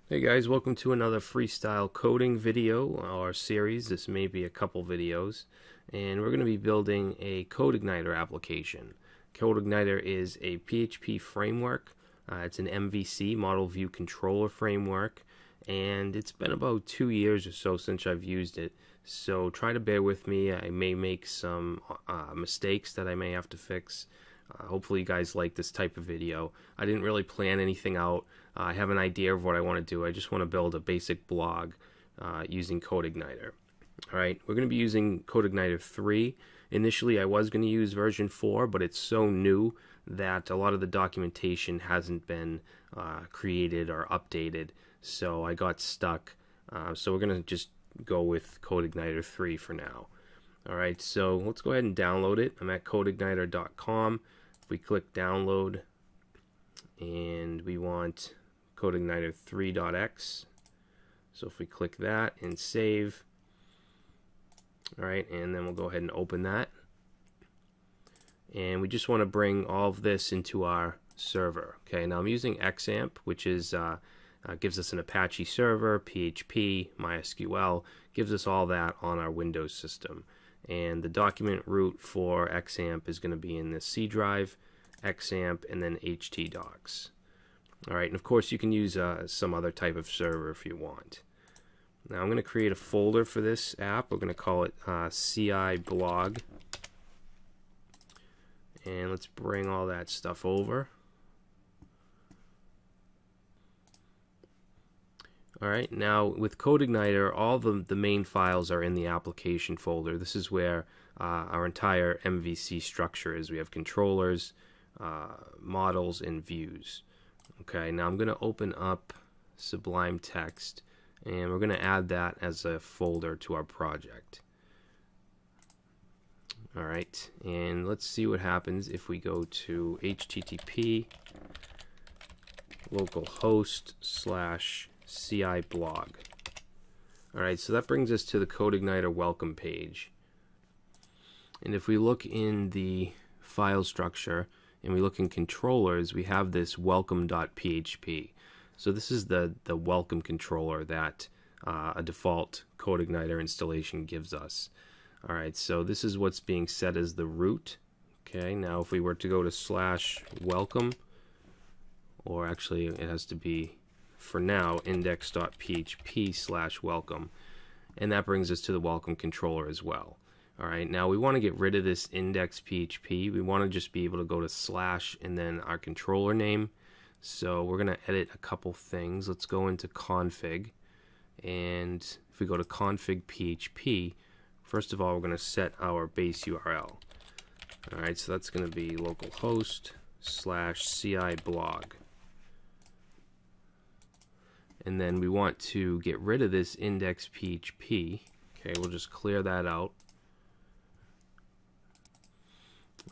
Hey guys, welcome to another freestyle coding video or series. This may be a couple videos, and we're going to be building a CodeIgniter application. CodeIgniter is a PHP framework. It's an MVC, Model View Controller framework, and it's been about 2 years or so since I've used it. So try to bear with me. I may make some mistakes that I may have to fix. Hopefully you guys like this type of video. I didn't really plan anything out. I have an idea of what I want to do. I just want to build a basic blog using CodeIgniter. Alright, we're going to be using CodeIgniter 3. Initially I was going to use version 4, but it's so new that a lot of the documentation hasn't been created or updated, so I got stuck. So we're going to just go with CodeIgniter 3 for now. Alright, so let's go ahead and download it. I'm at CodeIgniter.com. If we click download, and we want CodeIgniter 3.x, so if we click that and save, alright, and then we'll go ahead and open that, and we just want to bring all of this into our server. Okay, now I'm using XAMPP, which is gives us an Apache server, PHP, MySQL, gives us all that on our Windows system. And the document root for XAMPP is going to be in the C drive, XAMPP, and then htdocs. Alright, and of course you can use some other type of server if you want. Now I'm going to create a folder for this app. We're going to call it CI blog. And let's bring all that stuff over. Alright, now with CodeIgniter, all the main files are in the application folder. This is where our entire MVC structure is. We have controllers, models, and views. Okay, now I'm going to open up Sublime Text, and we're going to add that as a folder to our project. Alright, and let's see what happens if we go to http localhost/CI blog. Alright, so that brings us to the CodeIgniter welcome page. And if we look in the file structure and we look in controllers, we have this welcome.php. So this is the welcome controller that a default CodeIgniter installation gives us. Alright, so this is what's being set as the root. Okay, now if we were to go to /welcome, or actually it has to be, for now, index.php/welcome, and that brings us to the welcome controller as well. Alright, now we want to get rid of this index.php. We want to just be able to go to / and then our controller name. So we're going to edit a couple things. Let's go into config, and if we go to config PHP, first of all we're going to set our base URL. Alright, so that's going to be localhost/CI blog. And then we want to get rid of this index.php. Okay, we'll just clear that out.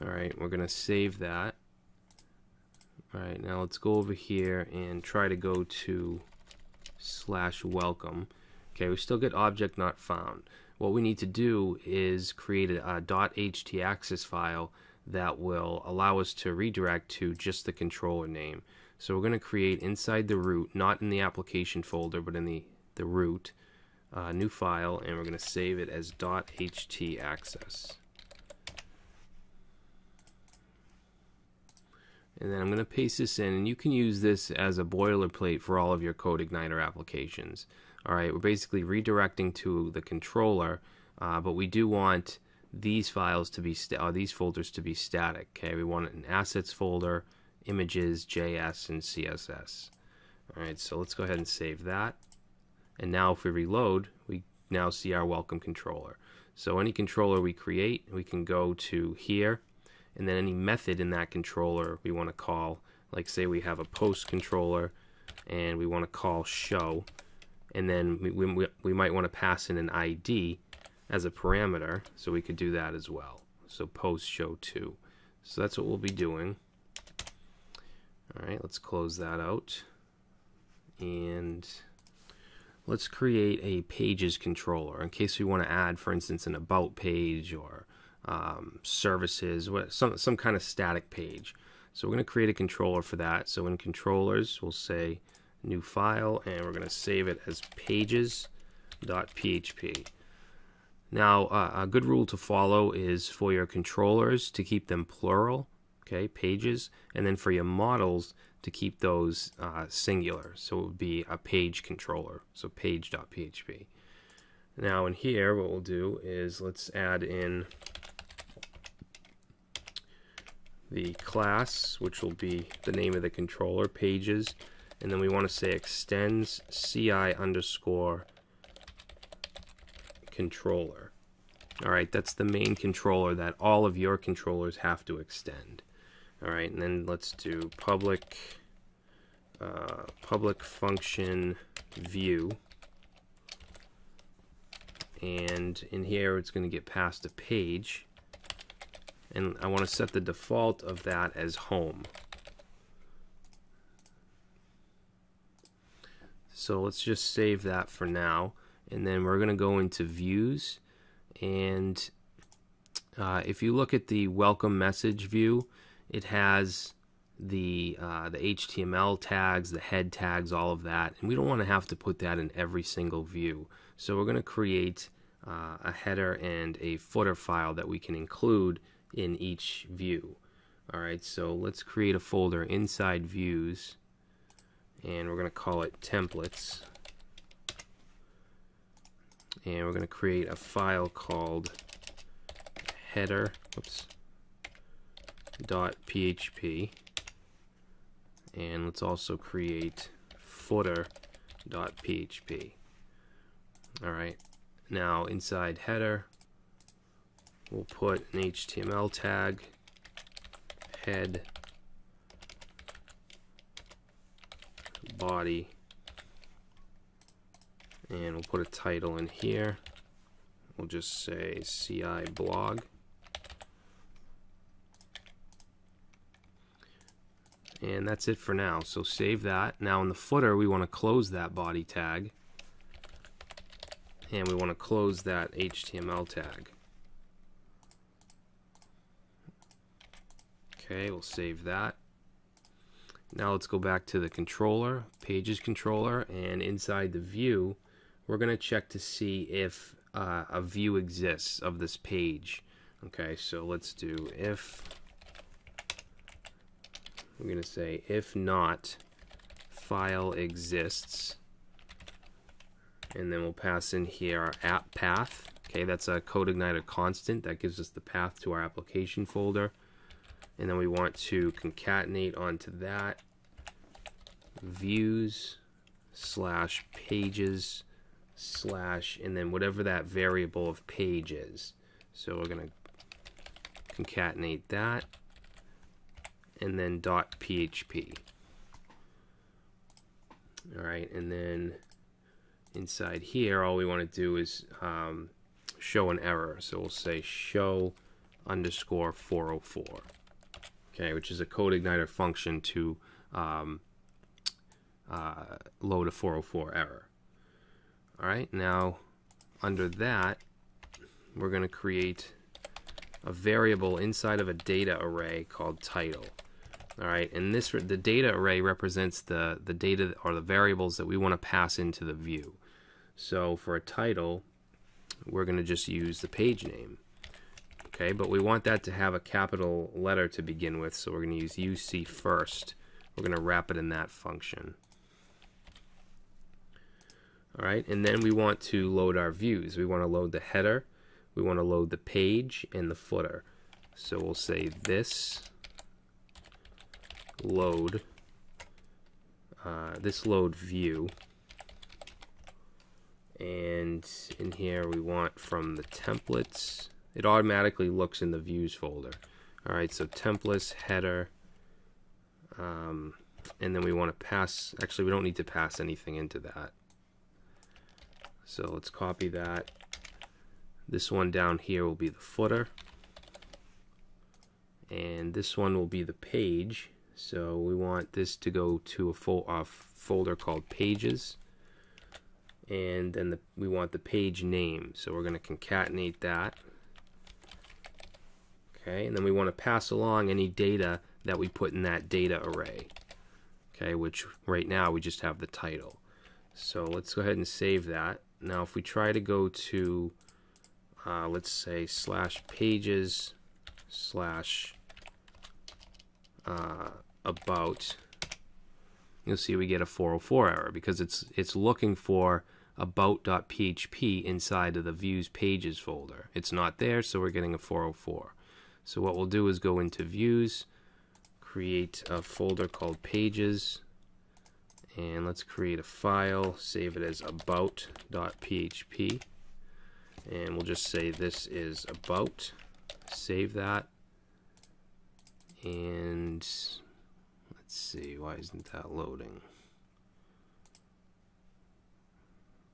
Alright, we're going to save that. Alright, now let's go over here and try to go to /welcome. Okay, we still get object not found. What we need to do is create a .htaccess file that will allow us to redirect to just the controller name. So we're going to create inside the root, not in the application folder, but in the root, new file, and we're going to save it as .htaccess. And then I'm going to paste this in, and you can use this as a boilerplate for all of your CodeIgniter applications. Alright, we're basically redirecting to the controller, but we do want these files to be these folders to be static. Okay, we want an assets folder, images, JS, and CSS. Alright, so let's go ahead and save that. And now if we reload, we now see our welcome controller. So any controller we create, we can go to here, and then any method in that controller we want to call, like say we have a post controller and we want to call show, and then we might want to pass in an ID as a parameter, so we could do that as well. So post show 2. So that's what we'll be doing. Alright, let's close that out, and let's create a pages controller in case we want to add, for instance, an about page or services, some kind of static page. So we're going to create a controller for that. So in controllers, we'll say new file, and we're going to save it as pages.php. Now, a good rule to follow is for your controllers to keep them plural, okay, pages, and then for your models to keep those singular. So it would be a page controller, so page.php. Now in here, what we'll do is let's add in the class, which will be the name of the controller, pages, and then we want to say extends CI_controller. Alright, that's the main controller that all of your controllers have to extend. Alright, and then let's do public function view, and in here it's going to get passed a page, and I want to set the default of that as home. So let's just save that for now, and then we're going to go into views, and if you look at the welcome message view, it has the HTML tags, the head tags, all of that, and we don't want to have to put that in every single view. So we're going to create a header and a footer file that we can include in each view. Alright, so let's create a folder inside views, and we're going to call it templates, and we're going to create a file called header.php, and let's also create footer.php. Alright, now inside header we'll put an HTML tag, head, body, and we'll put a title in here. We'll just say CI blog. And that's it for now. So save that. Now in the footer we want to close that body tag, and we want to close that HTML tag. Okay, we'll save that. Now let's go back to the controller, pages controller, and inside the view we're going to check to see if a view exists of this page. Okay, so let's do if, we're going to say if not file exists, and then we'll pass in here our app path. Okay, that's a CodeIgniter constant that gives us the path to our application folder, and then we want to concatenate onto that views / pages / and then whatever that variable of page is. So we're going to concatenate that, and then .php. Alright, and then inside here all we want to do is show an error. So we'll say show _404. Okay, which is a CodeIgniter function to load a 404 error. Alright, now under that we're going to create a variable inside of a data array called title. Alright, and the data array represents the data or the variables that we want to pass into the view. So for a title we're going to just use the page name. Okay, but we want that to have a capital letter to begin with, so we're going to use UC first. We're going to wrap it in that function. Alright, and then we want to load our views. We want to load the header, we want to load the page, and the footer. So we'll say this load view, and in here we want from the templates, it automatically looks in the views folder. Alright, so templates, header, and then we want to pass, actually we don't need to pass anything into that. So let's copy that. This one down here will be the footer, and this one will be the page. So we want this to go to a folder called pages, and then we want the page name, so we're going to concatenate that. Okay, and then we want to pass along any data that we put in that data array. okay, which right now we just have the title. So let's go ahead and save that. Now if we try to go to let's say /pages/ about, you'll see we get a 404 error because it's looking for about.php inside of the views pages folder. It's not there, so we're getting a 404. So what we'll do is go into views, create a folder called pages, and let's create a file, save it as about.php, and we'll just say this is about. Save that, and let's see, why isn't that loading?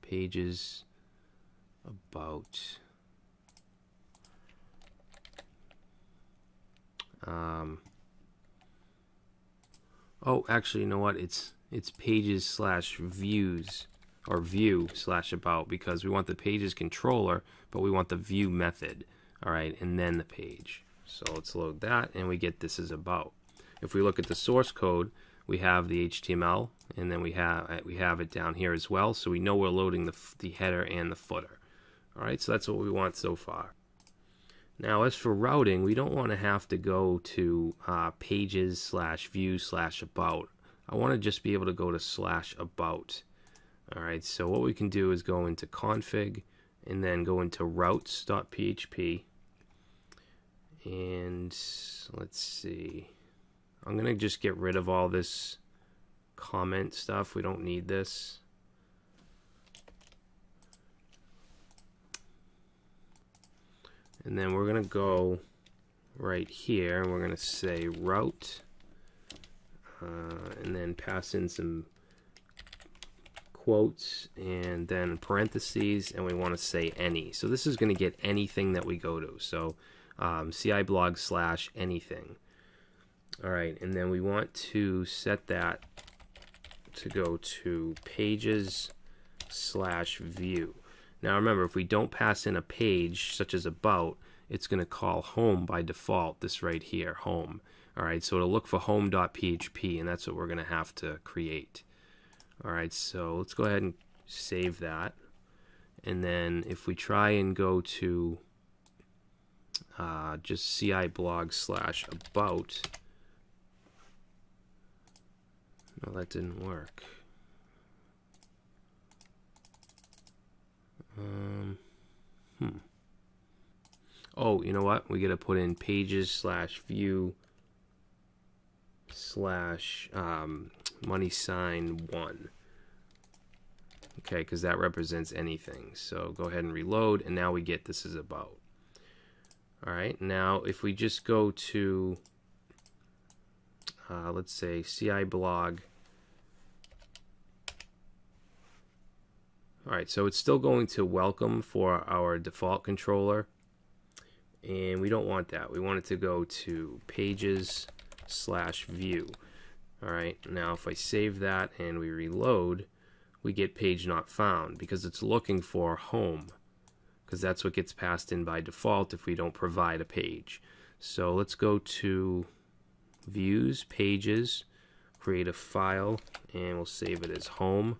Pages about oh, actually, you know what, it's pages/views or view/about, because we want the pages controller but we want the view method. Alright, and then the page. So let's load that, and we get this is about. If we look at the source code, we have the HTML, and then we have it down here as well, so we know we're loading the header and the footer. Alright, so that's what we want so far. Now as for routing, we don't want to have to go to pages/view/about. I want to just be able to go to /about. Alright, so what we can do is go into config and then go into routes.php, and let's see, I'm going to just get rid of all this comment stuff. We don't need this. And then we're going to go right here and we're going to say route, and then pass in some quotes and then parentheses, and we want to say any. So this is going to get anything that we go to. So CI blog / anything. Alright, and then we want to set that to go to pages/view. Now remember, if we don't pass in a page such as about, it's going to call home by default, this right here, home. Alright, so it'll look for home.php, and that's what we're going to have to create. Alright, so let's go ahead and save that. And then if we try and go to just CI blog /about, no, that didn't work. Oh, you know what? We got to put in pages/view $1. Okay, because that represents anything. So go ahead and reload, and now we get this is about. Alright, now if we just go to let's say CI blog. Alright, so it's still going to welcome for our default controller, and we don't want that. We want it to go to pages/view. Alright, now if I save that and we reload, we get page not found because it's looking for home, because that's what gets passed in by default if we don't provide a page. So let's go to views, pages, create a file, and we'll save it as home.php,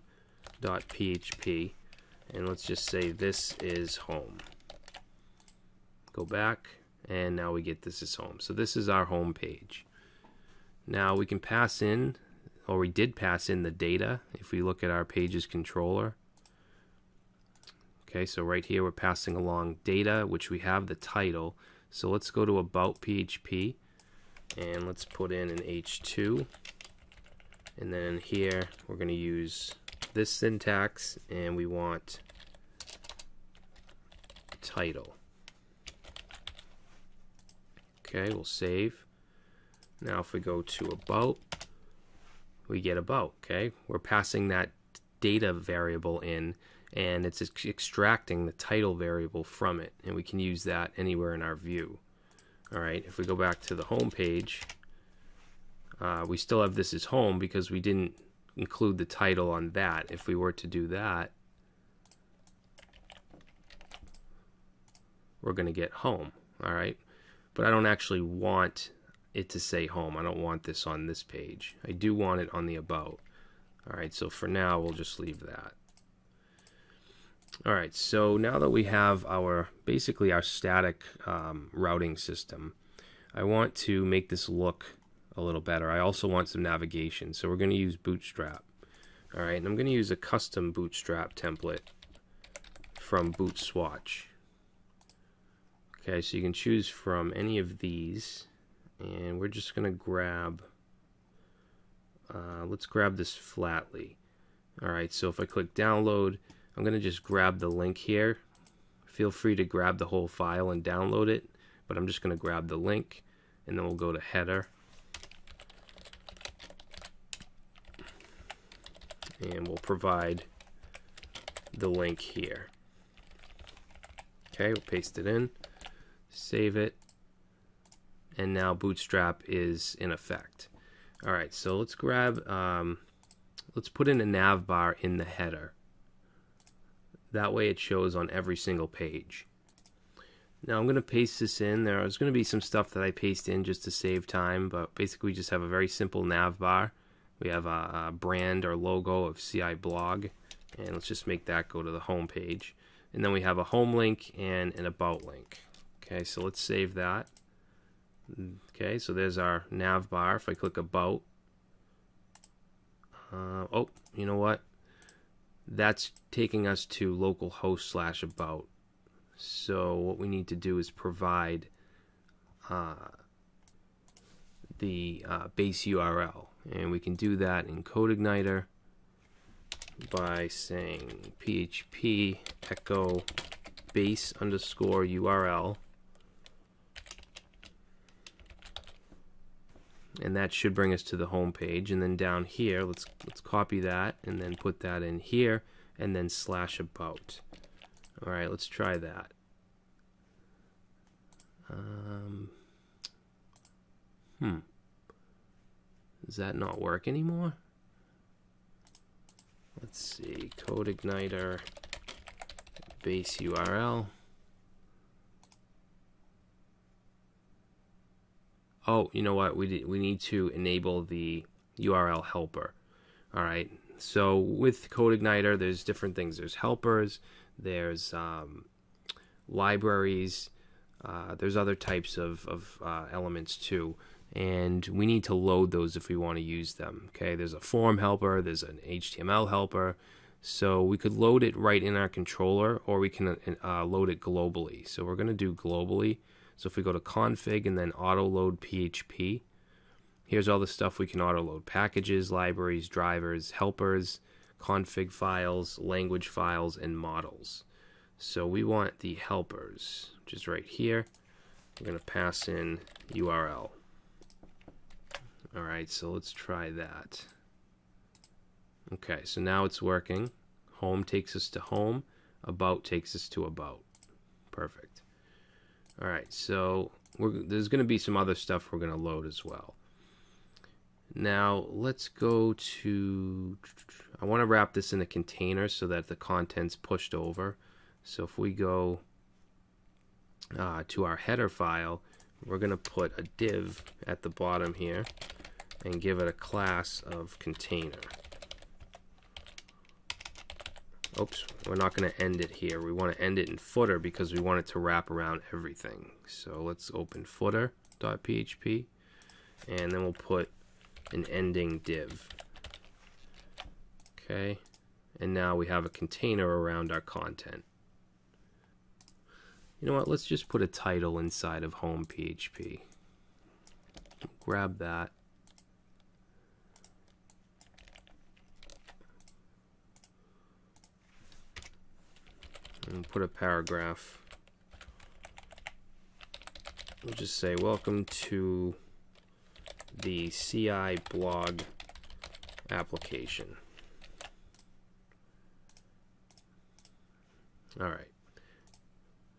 and let's just say this is home. Go back, and now we get this is home. So this is our home page. Now we can pass in, or we did pass in the data if we look at our pages controller. Okay, so right here we're passing along data, which we have the title. So let's go to about PHP, and let's put in an H2, and then here we're going to use this syntax, and we want title. Okay, we'll save. Now if we go to about, we get about. Okay, we're passing that data variable in, and it's extracting the title variable from it, and we can use that anywhere in our view. Alright, if we go back to the home page, we still have this as home because we didn't include the title on that. If we were to do that, we're going to get home. Alright, but I don't actually want it to say home. I don't want this on this page. I do want it on the about. Alright, so for now we'll just leave that. Alright, so now that we have basically our static routing system, I want to make this look a little better. I also want some navigation, so we're going to use Bootstrap. Alright, and I'm going to use a custom Bootstrap template from Bootswatch. Okay, so you can choose from any of these, and we're just going to grab, let's grab this flatly. Alright, so if I click download, I'm going to just grab the link here. Feel free to grab the whole file and download it, but I'm just going to grab the link, and then we'll go to header. And we'll provide the link here. Okay, we'll paste it in, save it, and now Bootstrap is in effect. Alright, so let's grab, let's put in a navbar in the header. That way it shows on every single page. Now I'm going to paste this in. There's going to be some stuff that I paste in just to save time, but basically we just have a very simple navbar. We have a brand or logo of CI blog, and let's just make that go to the home page. And then we have a home link and an about link. Okay, so let's save that. Okay, so there's our navbar. If I click about, oh, you know what? That's taking us to localhost/about. So what we need to do is provide the base URL, and we can do that in CodeIgniter by saying PHP echo base underscore URL, and that should bring us to the home page. And then down here, let's copy that and then put that in here, and then /about. All right, let's try that. Does that not work anymore? Let's see, CodeIgniter base URL. Oh, you know what? We need to enable the URL helper. All right. So with CodeIgniter, there's different things. There's helpers. There's libraries. There's other types of elements too, and we need to load those if we want to use them. Okay, there's a form helper, there's an HTML helper, so we could load it right in our controller, or we can load it globally. So we're going to do globally. So if we go to config and then auto load PHP, here's all the stuff we can auto load: packages, libraries, drivers, helpers, config files, language files, and models. So we want the helpers, which is right here. We're going to pass in URL. Alright, so let's try that. Okay, so now it's working. Home takes us to home. About takes us to about. Perfect. Alright, so there's going to be some other stuff we're going to load as well. Now let's go to, I want to wrap this in a container so that the content's pushed over. So if we go to our header file, we're going to put a div at the bottom here and give it a class of container. Oops, we're not going to end it here. We want to end it in footer because we want it to wrap around everything. So let's open footer.php, and then we'll put an ending div. Okay, and now we have a container around our content. You know what, let's just put a title inside of home PHP. Grab that. And put a paragraph. We'll just say, welcome to the CI blog application. All right.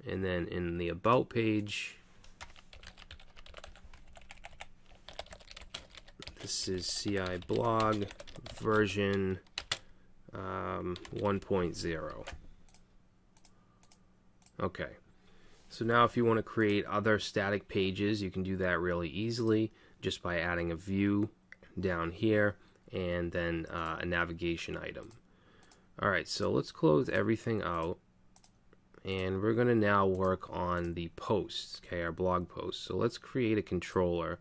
And then in the about page, this is CI blog version 1.0. Okay, so now if you want to create other static pages, you can do that really easily. just by adding a view down here and then a navigation item. Alright, so let's close everything out, and we're going to now work on the posts, okay, our blog posts. So let's create a controller.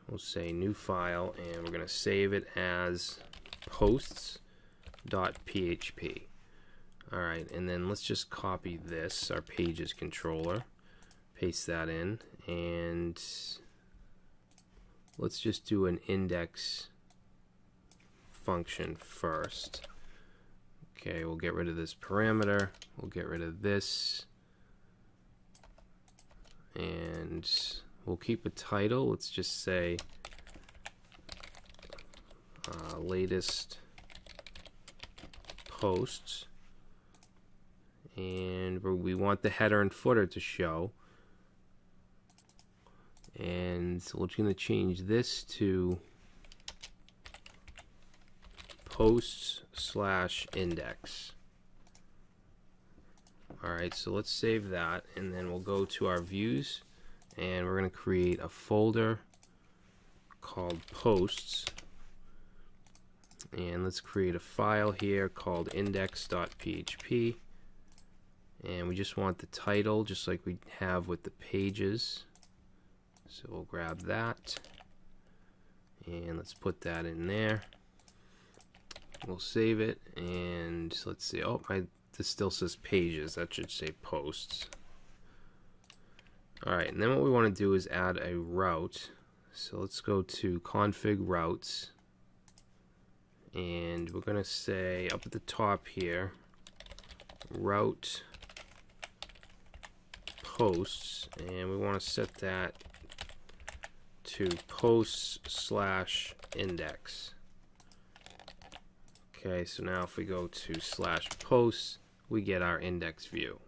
We'll say new file, and we're going to save it as posts.php. Alright, and then let's just copy this, our pages controller, paste that in, and let's just do an index function first. Okay, we'll get rid of this parameter, we'll get rid of this, and we'll keep a title. Let's just say latest posts, and we want the header and footer to show, and so we're going to change this to posts/index. Alright, so let's save that, and then we'll go to our views, and we're going to create a folder called posts, and let's create a file here called index.php, and we just want the title just like we have with the pages, so we'll grab that and let's put that in there. We'll save it, and let's see, oh, this still says pages, that should say posts. Alright, and then what we want to do is add a route. So let's go to config routes, and we're going to say up at the top here, route posts, and we want to set that to posts/index. Okay, so now if we go to /posts, we get our index view.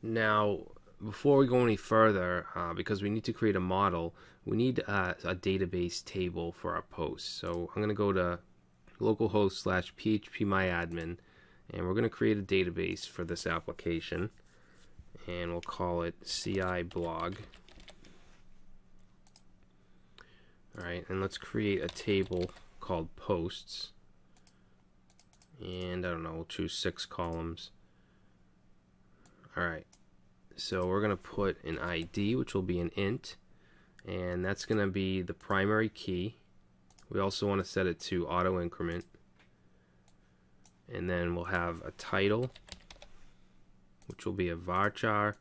Now, before we go any further, because we need to create a model, we need a database table for our posts. So I'm going to go to localhost/phpMyAdmin, and we're going to create a database for this application, and we'll call it CI blog. Alright, and let's create a table called posts, and I don't know, we'll choose 6 columns. Alright, so we're going to put an ID, which will be an int, and that's going to be the primary key. We also want to set it to auto increment, and then we'll have a title, which will be a varchar.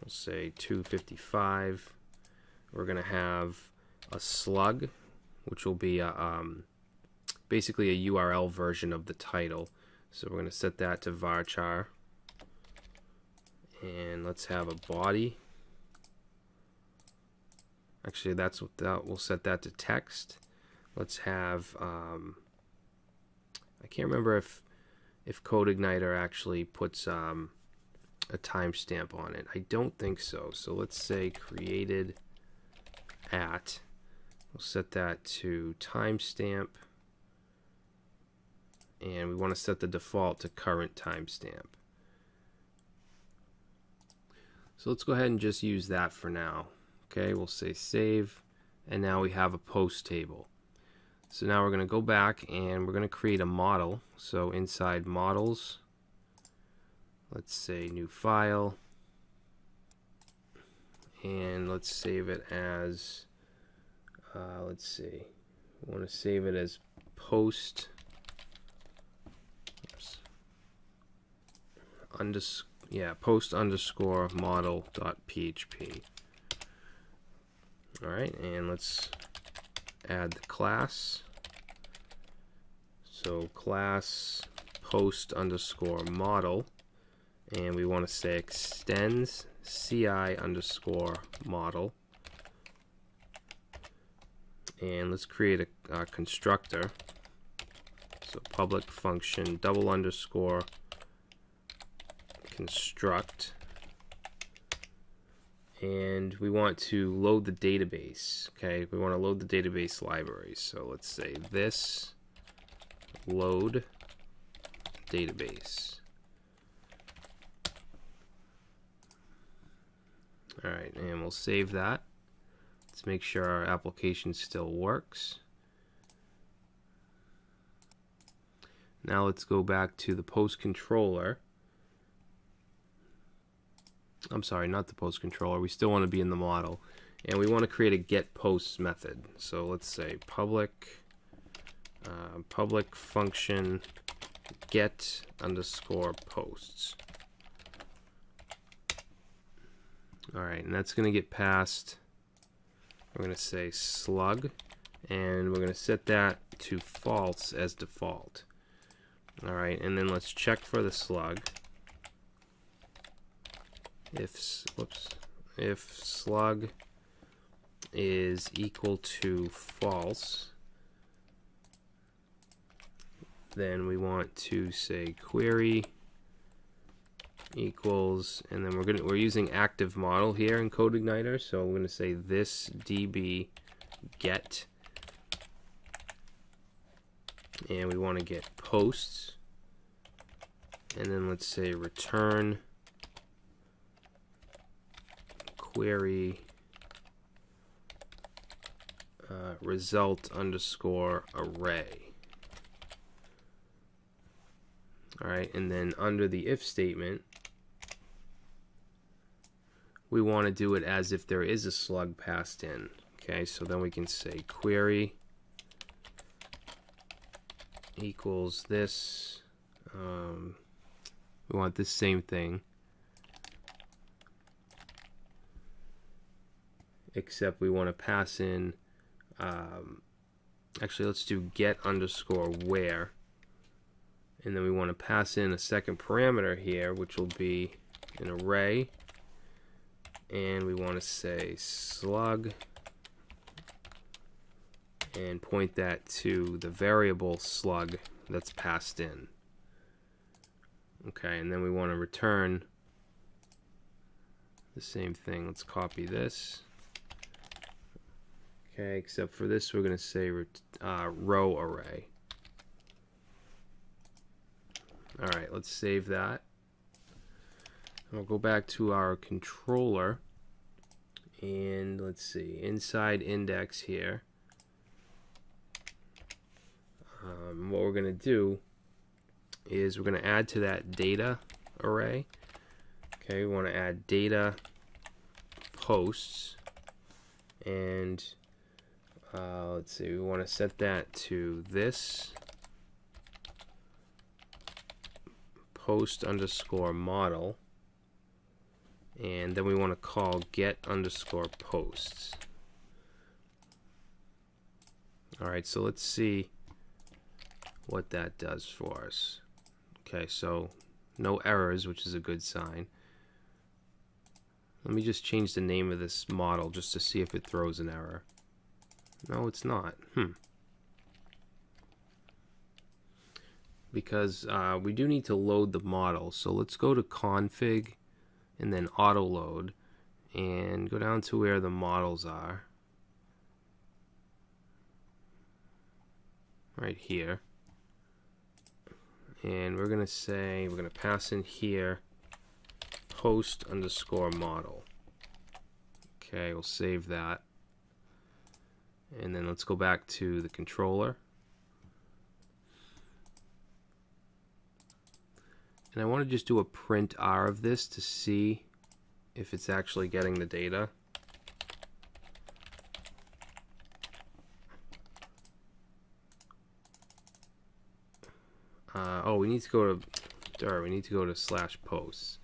We'll say 255. We're going to have a slug, which will be basically a URL version of the title. So we're going to set that to varchar, and let's have a body. Actually, that's what we'll set that to text. Let's have I can't remember if CodeIgniter actually puts a timestamp on it. I don't think so. So let's say created at. We'll set that to timestamp, and we want to set the default to current timestamp. So let's go ahead and just use that for now. Okay, we'll say save, and now we have a post table. So now we're going to go back and we're going to create a model. So inside models, let's say new file, and let's save it as let's see, we want to save it as post post_model.php. Alright, and let's add the class. So class post_model, and we want to say extends CI_model. And let's create a constructor. So public function _construct, and we want to load the database. Okay, we want to load the database library. So let's say this load database. Alright, and we'll save that. Let's make sure our application still works. Now let's go back to the post controller. I'm sorry, not the post controller. We still want to be in the model. And we want to create a get posts method. So let's say public function get underscore posts. Alright, and that's going to get passed. We're going to say slug, and we're going to set that to false as default. Alright, and then let's check for the slug. If slug is equal to false, then we want to say query equals, and then we're using active model here in CodeIgniter, so we're going to say this db get, and we want to get posts, and then let's say return query result underscore array. Alright, and then under the if statement, we want to do it as if there is a slug passed in. Okay, so then we can say query equals this. We want this same thing, except we want to pass in, actually let's do get underscore where, and then we want to pass in a second parameter here, which will be an array, and we want to say slug and point that to the variable slug that's passed in. Okay, and then we want to return the same thing. Let's copy this. Okay, except for this we're going to say row array. Alright, let's save that. We'll go back to our controller, and let's see, inside index here, what we're going to do is we're going to add to that data array. Okay, we want to add data posts, and let's see, we want to set that to this post underscore model, and then we want to call get underscore posts. Alright, so let's see what that does for us. Okay, so no errors, which is a good sign. Let me just change the name of this model just to see if it throws an error. No, it's not. Because we do need to load the model. So let's go to config and then auto load and go down to where the models are. Right here. And we're going to say, we're going to pass in here post underscore model. Okay, we'll save that. And then let's go back to the controller. And I want to just do a print R of this to see if it's actually getting the data. Oh, we need to go to slash posts.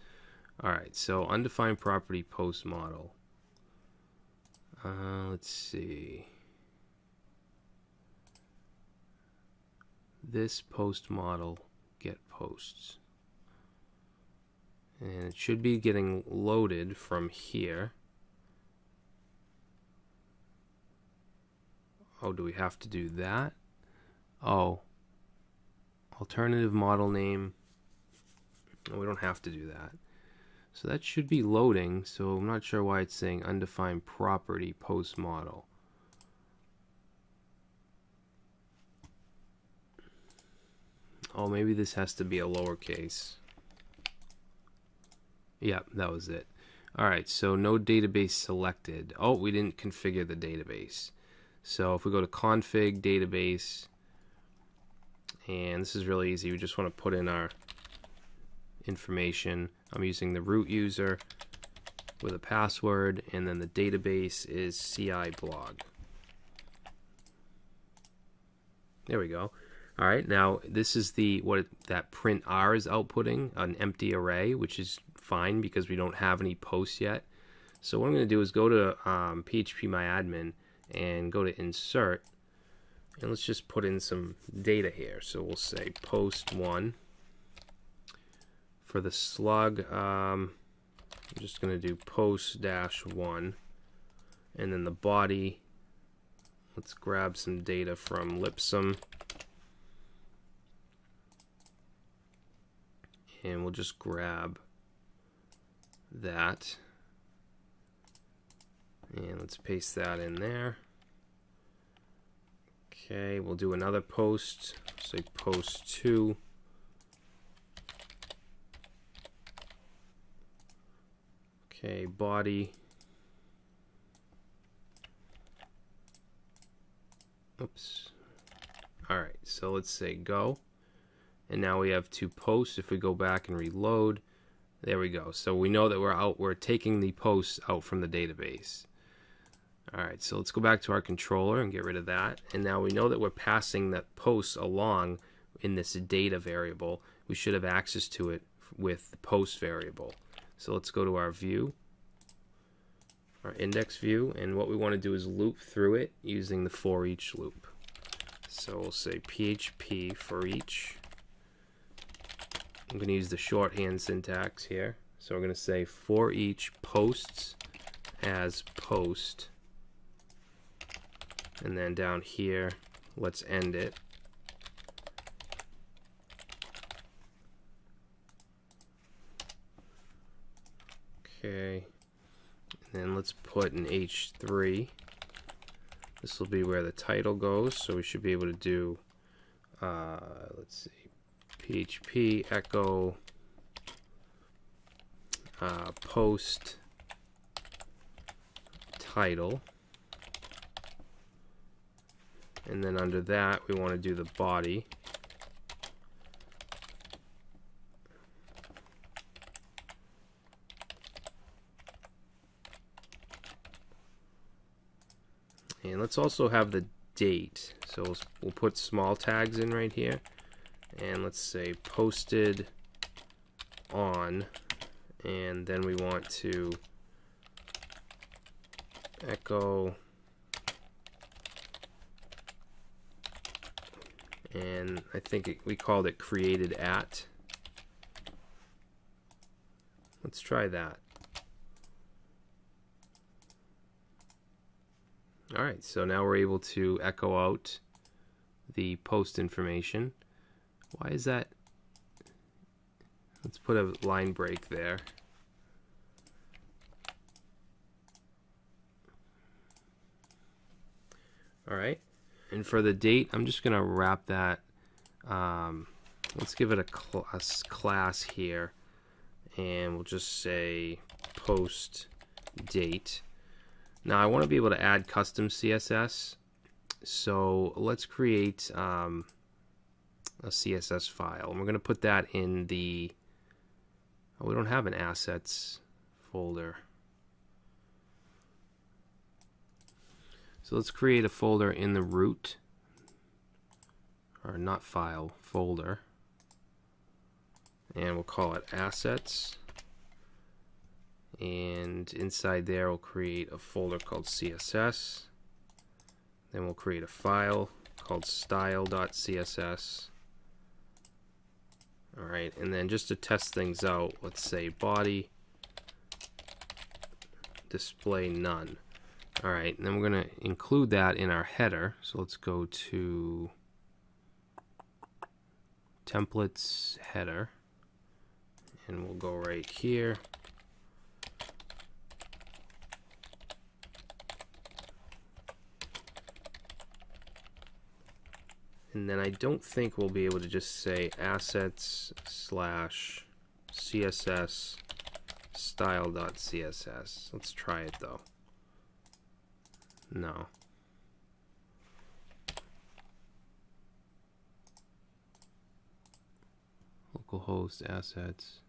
Alright, so undefined property post model. Let's see. This post model get posts. And it should be getting loaded from here. Oh, do we have to do that? Oh. Alternative model name. Oh, we don't have to do that. So that should be loading, so I'm not sure why it's saying undefined property post model. Oh, maybe this has to be a lowercase. Yeah, that was it. Alright, so no database selected. Oh, we didn't configure the database. So if we go to config database, and this is really easy, we just want to put in our information. I'm using the root user with a password, and then the database is CI blog. There we go. Alright, now this is that print R is outputting, an empty array, which is fine because we don't have any posts yet. So what I'm going to do is go to phpMyAdmin and go to insert, and let's just put in some data here. So we'll say post1. For the slug, I'm just going to do post-1, and then the body, let's grab some data from Lipsum, and we'll just grab that, and let's paste that in there. Okay, we'll do another post, say post2. Okay, body. Oops. Alright, so let's say go. And now we have 2 posts. If we go back and reload, there we go. So we know that we're taking the posts out from the database. Alright, so let's go back to our controller and get rid of that. And now we know that we're passing that post along in this data variable. We should have access to it with the post variable. So let's go to our view, our index view, and what we want to do is loop through it using the for each loop. So we'll say PHP for each. I'm going to use the shorthand syntax here. So we're going to say for each posts as post, and then down here let's end it. Okay, and then let's put an H3. This will be where the title goes, so we should be able to do let's see, PHP echo post title, and then under that we want to do the body. And let's also have the date. So we'll put small tags in right here, and let's say posted on, and then we want to echo, and I think we called it created at. Let's try that. Alright, so now we're able to echo out the post information. Why is that? Let's put a line break there. Alright, and for the date, I'm just going to wrap that. Let's give it a class here, and we'll just say post date. Now I want to be able to add custom CSS, so let's create a CSS file, and we're going to put that in the, oh, we don't have an assets folder. So let's create a folder in the root, or not file, folder, and we'll call it assets. And inside there we'll create a folder called CSS. Then we'll create a file called style.css. Alright, and then just to test things out, let's say body display none. Alright, and then we're going to include that in our header. So let's go to templates header, and we'll go right here. And then I don't think we'll be able to just say assets /CSS style.css. Let's try it though. No. Localhost assets.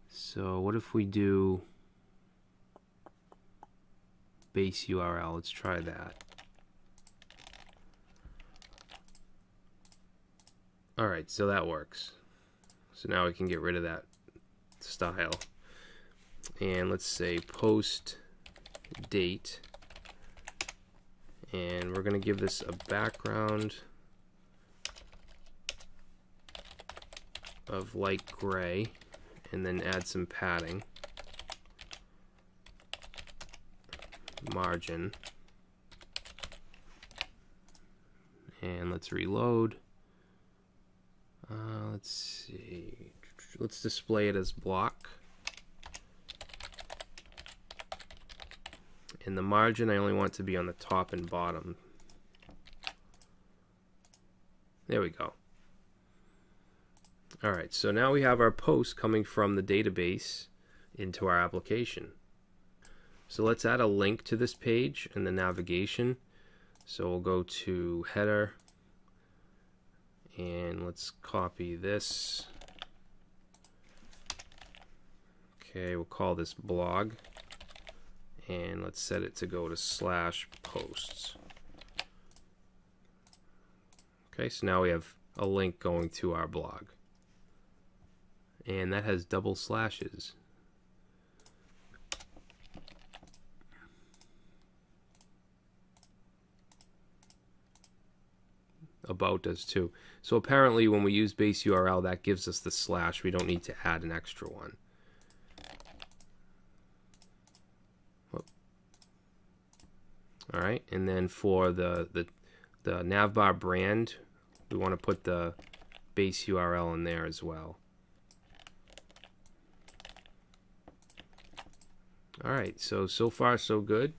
So what if we do base URL? Let's try that. Alright, so that works. So now we can get rid of that style. And let's say post date. And we're going to give this a background of light gray. And then add some padding. Margin. And let's reload. Let's see. Let's display it as block. And the margin I only want to be on the top and bottom. There we go. Alright, so now we have our post coming from the database into our application. So let's add a link to this page in the navigation. So we'll go to header, and let's copy this. Okay, we'll call this blog, and let's set it to go to /posts. Okay, so now we have a link going to our blog. And that has double slashes. About does too. So apparently when we use base URL, that gives us the slash. We don't need to add an extra one. Alright, and then for the Navbar brand, we want to put the base URL in there as well. Alright, so far so good.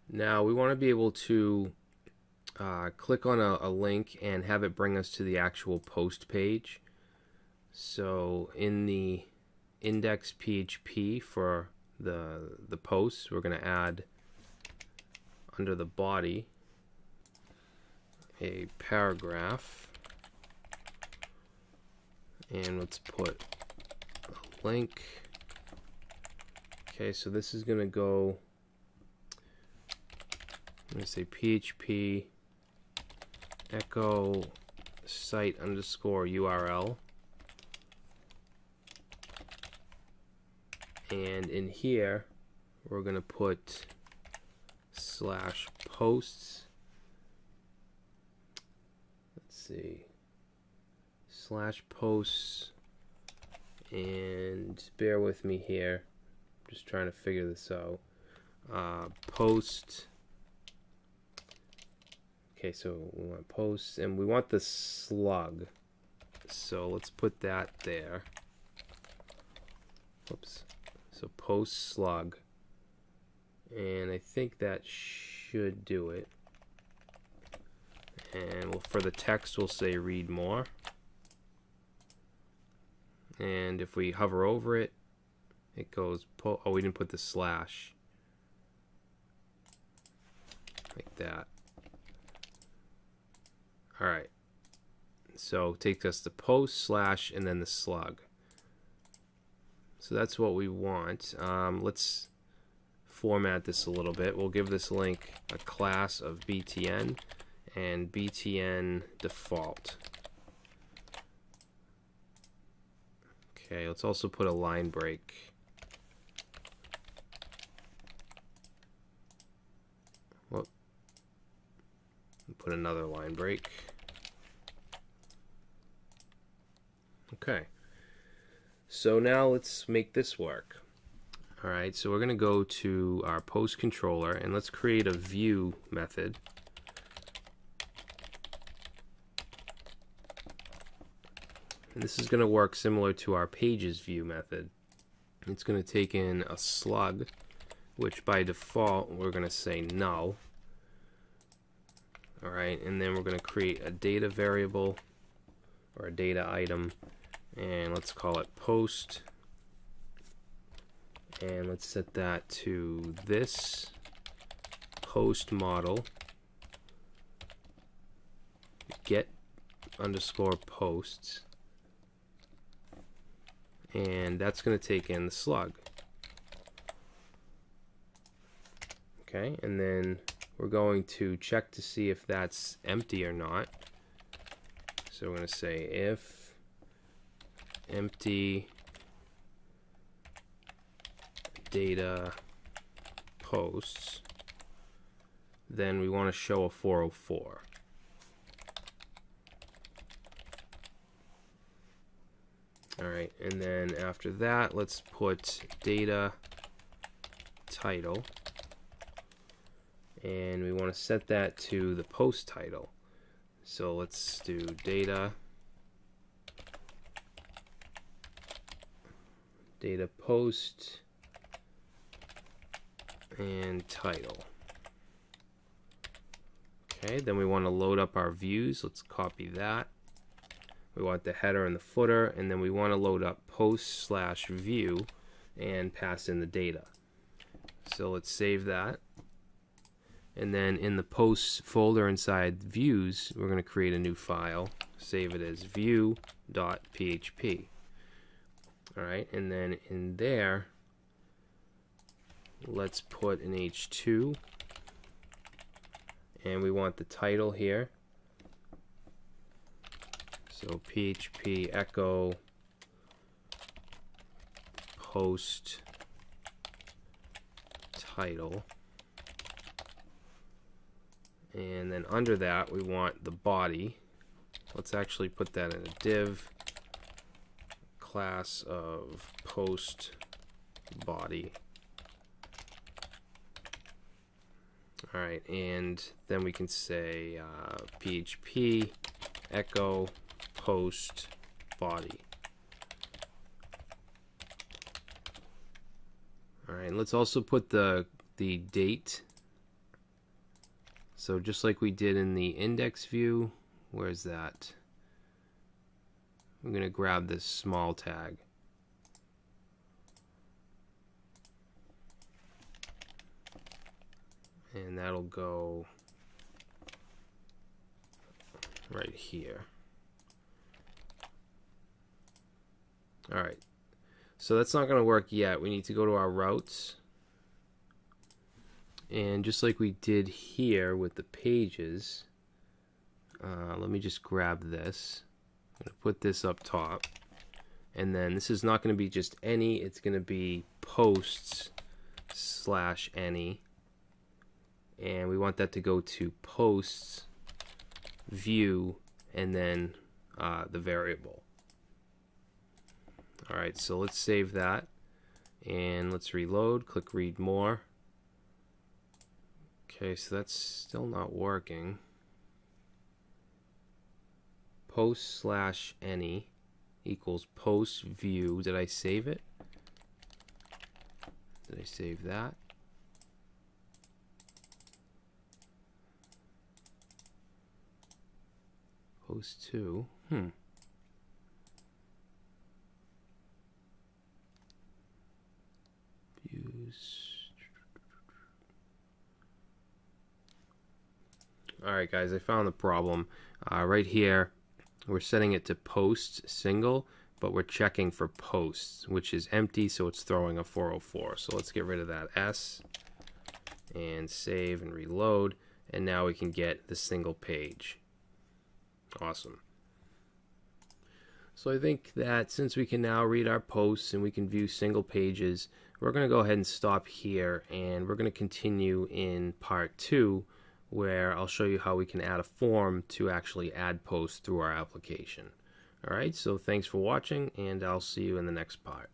Now we want to be able to click on a link and have it bring us to the actual post page. So in the index PHP for the posts, we're going to add under the body a paragraph, and let's put a link. Okay, so this is going to go, I'm going to say PHP echo site underscore URL. And in here, we're going to put /posts. Let's see. /posts. And bear with me here. Just trying to figure this out. Post. Okay, so we want posts, and we want the slug. So let's put that there. Oops. So post slug. And I think that should do it. And for the text, we'll say read more. And if we hover over it, it goes, oh, we didn't put the slash. Like that. Alright. So take us to post slash and then the slug. So that's what we want. Let's format this a little bit. We'll give this link a class of btn and btn default. Okay, let's also put a line break. Whoop. Put another line break. Okay. So now let's make this work. Alright, so we're going to go to our post controller and let's create a view method. And this is going to work similar to our pages view method. It's going to take in a slug, which by default we're going to say null. Alright, and then we're going to create a data variable or a data item, and let's call it post, and let's set that to this post model get underscore posts, and that's going to take in the slug. Okay, and then we're going to check to see if that's empty or not. So we're going to say if empty data posts, then we want to show a 404. Alright, and then after that, let's put data title, and we want to set that to the post title. So let's do data post and title. Okay, then we want to load up our views. Let's copy that. We want the header and the footer, and then we want to load up post/view and pass in the data. So let's save that. And then in the posts folder inside views, we're going to create a new file. Save it as view.php. Alright, and then in there, let's put an h2. And we want the title here. So PHP echo post title, and then under that we want the body. Let's actually put that in a div class of post body. Alright, and then we can say PHP echo post body. Alright, let's also put the date. So just like we did in the index view, where's that? I'm going to grab this small tag. And that'll go right here. Alright, so that's not going to work yet. We need to go to our routes, and just like we did here with the pages, let me just grab this. I'm going to put this up top, and then this is not going to be just any, it's going to be posts/any, and we want that to go to posts view and then the variable. Alright, so let's save that and let's reload, click read more. Okay, so that's still not working. Post/any equals post view. Did I save it? Did I save that? Post 2. Alright guys, I found the problem. Right here, we're setting it to post single, but we're checking for posts, which is empty, so it's throwing a 404. So let's get rid of that S and save and reload, and now we can get the single page. Awesome. So I think that since we can now read our posts and we can view single pages, we're going to go ahead and stop here, and we're going to continue in part 2, where I'll show you how we can add a form to actually add posts through our application. Alright, so thanks for watching, and I'll see you in the next part.